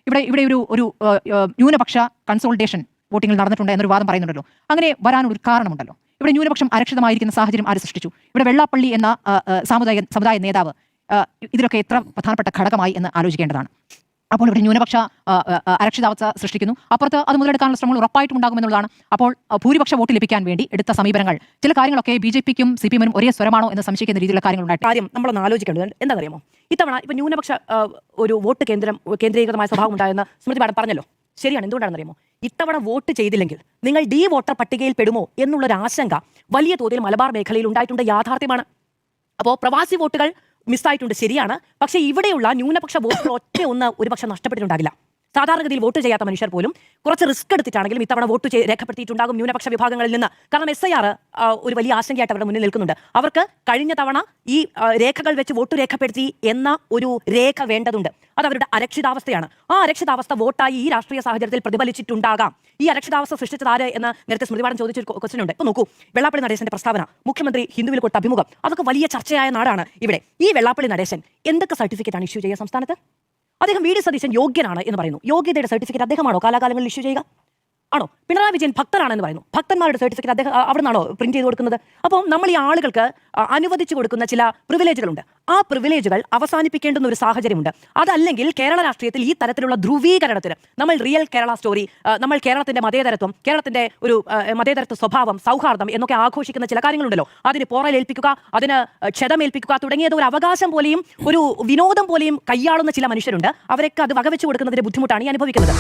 ഇവിടെ ഒരു ന്യൂനപക്ഷ കൺസോൾട്ടേഷൻ വോട്ടിങ്ങിൽ നടന്നിട്ടുണ്ട് എന്നൊരു വാദം പറയുന്നുണ്ടല്ലോ. അങ്ങനെ വരാനൊരു കാരണമുണ്ടല്ലോ. ഇവിടെ ന്യൂനപക്ഷം അരക്ഷിതമായിരിക്കുന്ന സാഹചര്യം ആര് സൃഷ്ടിച്ചു? ഇവിടെ വെള്ളാപ്പള്ളി എന്ന സമുദായ നേതാവ് ഇതിലൊക്കെ എത്ര പ്രധാനപ്പെട്ട ഘടകമായി എന്ന് ആലോചിക്കേണ്ടതാണ്. അപ്പോൾ ഇവിടെ ന്യൂനപക്ഷ അരക്ഷിതാവസ്ഥ സൃഷ്ടിക്കുന്നു. അപ്പുറത്ത് അത് മുതലെടുക്കാനുള്ള ശ്രമങ്ങൾ ഉറപ്പായിട്ടും ഉണ്ടാകുമെന്നുള്ളതാണ്. അപ്പോൾ ഭൂരിപക്ഷ വോട്ട് ലഭിക്കാൻ വേണ്ടി എടുത്ത സമീപനങ്ങൾ, ചില കാര്യങ്ങളൊക്കെ ബിജെപിക്കും CPM-നും ഒരേ സ്വരമാണോ എന്ന് സംശയിക്കുന്ന രീതിയിലുള്ള കാര്യങ്ങളുണ്ടായിട്ട് കാര്യം നമ്മളൊന്ന് ആലോചിക്കേണ്ടത് എന്താണെന്നറിയാമോ? ഇത്തവണ ഇപ്പൊ ന്യൂനപക്ഷ ഒരു വോട്ട് കേന്ദ്രീകൃതമായ സ്വഭാവം ഉണ്ടായെന്ന് സ്മൃതി മാഡം പറഞ്ഞല്ലോ. ശരിയാണ്. എന്തുകൊണ്ടാണെന്നറിയാമോ? ഇത്തവണ വോട്ട് ചെയ്തില്ലെങ്കിൽ നിങ്ങൾ ഡി വോട്ടർ പട്ടികയിൽ പെടുമോ എന്നുള്ളൊരു ആശങ്ക വലിയ തോതിൽ മലബാർ മേഖലയിൽ ഉണ്ടായിട്ടുണ്ട്. യാഥാർത്ഥ്യമാണ്. അപ്പോൾ പ്രവാസി വോട്ടുകൾ മിസ്സായിട്ടുണ്ട്, ശരിയാണ്. പക്ഷേ ഇവിടെയുള്ള ന്യൂനപക്ഷ വോട്ടുകൾ ഒരുപക്ഷെ നഷ്ടപ്പെട്ടിട്ടുണ്ടാകില്ല. സാധാരണഗതിയിൽ വോട്ട് ചെയ്യാത്ത മനുഷ്യർ പോലും കുറച്ച് റിസ്ക് എടുത്തിട്ടാണെങ്കിലും ഇത്തവണ വോട്ട് രേഖപ്പെടുത്തിയിട്ടുണ്ടാകും ന്യൂനപക്ഷ വിഭാഗങ്ങളിൽ നിന്ന്. കാരണം SIR ഒരു വലിയ ആശങ്കയായിട്ട് അവരുടെ മുന്നിൽ നിൽക്കുന്നുണ്ട്. അവർക്ക് കഴിഞ്ഞ തവണ ഈ രേഖകൾ വെച്ച് വോട്ട് രേഖപ്പെടുത്തി എന്ന ഒരു രേഖ വേണ്ടതുണ്ട്. അത് അവരുടെ അരക്ഷിതാവസ്ഥയാണ്. ആ അരക്ഷിതാവസ്ഥ വോട്ടായി ഈ രാഷ്ട്രീയ സാഹചര്യത്തിൽ പ്രതിഫലിച്ചിട്ടുണ്ടാകാം. ഈ അരക്ഷിതാവസ്ഥ സൃഷ്ടിച്ചത് ആര് എന്ന് നേരത്തെ സ്മൃതി മാഡം ചോദിച്ചൊരു ക്വസ്റ്റ്യൻ ഉണ്ട്. ഇപ്പൊ നോക്കൂ, വെള്ളാപ്പള്ളി നടേശന്റെ പ്രസ്താവന, മുഖ്യമന്ത്രി ഹിന്ദുവിൽ കൊടുത്ത അഭിമുഖം, അതൊക്കെ വലിയ ചർച്ചയായ നാടാണ് ഇവിടെ. ഈ വെള്ളാപ്പള്ളി നടേശൻ എന്തൊക്കെ സർട്ടിഫിക്കറ്റാണ് ഇഷ്യൂ ചെയ്യുക സംസ്ഥാനത്ത്? അദ്ദേഹം VD സതീശൻ യോഗ്യനാണ് എന്ന് പറയുന്നു. യോഗ്യതയുടെ സർട്ടിഫിക്കറ്റ് അദ്ദേഹമാണോ കാലാകാലങ്ങളിൽ ഇഷ്യൂ ചെയ്യുക? ആണോ? പിണറായി വിജയൻ ഭക്തനാണെന്ന് പറയുന്നു. ഭക്തന്മാരുടെ സർട്ടിഫിക്കറ്റ് അദ്ദേഹം അവിടെ നിന്നാണോ പ്രിന്റ് ചെയ്ത് കൊടുക്കുന്നത്? അപ്പോൾ നമ്മൾ ഈ ആളുകൾക്ക് അനുവദിച്ചു കൊടുക്കുന്ന ചില പ്രിവിലേജുകളുണ്ട്. ആ പ്രിവിലേജുകൾ അവസാനിപ്പിക്കേണ്ടുന്ന ഒരു സാഹചര്യമുണ്ട്. അതല്ലെങ്കിൽ കേരള രാഷ്ട്രീയത്തിൽ ഈ തരത്തിലുള്ള ധ്രുവീകരണത്തിന്, നമ്മൾ റിയൽ കേരള സ്റ്റോറി, നമ്മൾ കേരളത്തിന്റെ മതേതരത്വം, കേരളത്തിന്റെ ഒരു മതേതരത്വ സ്വഭാവം, സൗഹാർദ്ദം എന്നൊക്കെ ആഘോഷിക്കുന്ന ചില കാര്യങ്ങളുണ്ടല്ലോ, അതിന് പോറലേൽപ്പിക്കുക, അതിന് ക്ഷതമേൽപ്പിക്കുക തുടങ്ങിയത് ഒരു അവകാശം പോലെയും ഒരു വിനോദം പോലെയും കൈയാളുന്ന ചില മനുഷ്യരുണ്ട്. അവരൊക്കെ അത് വകവെച്ചു കൊടുക്കുന്നതിന്റെ ബുദ്ധിമുട്ടാണ് ഈ അനുഭവിക്കുന്നത്.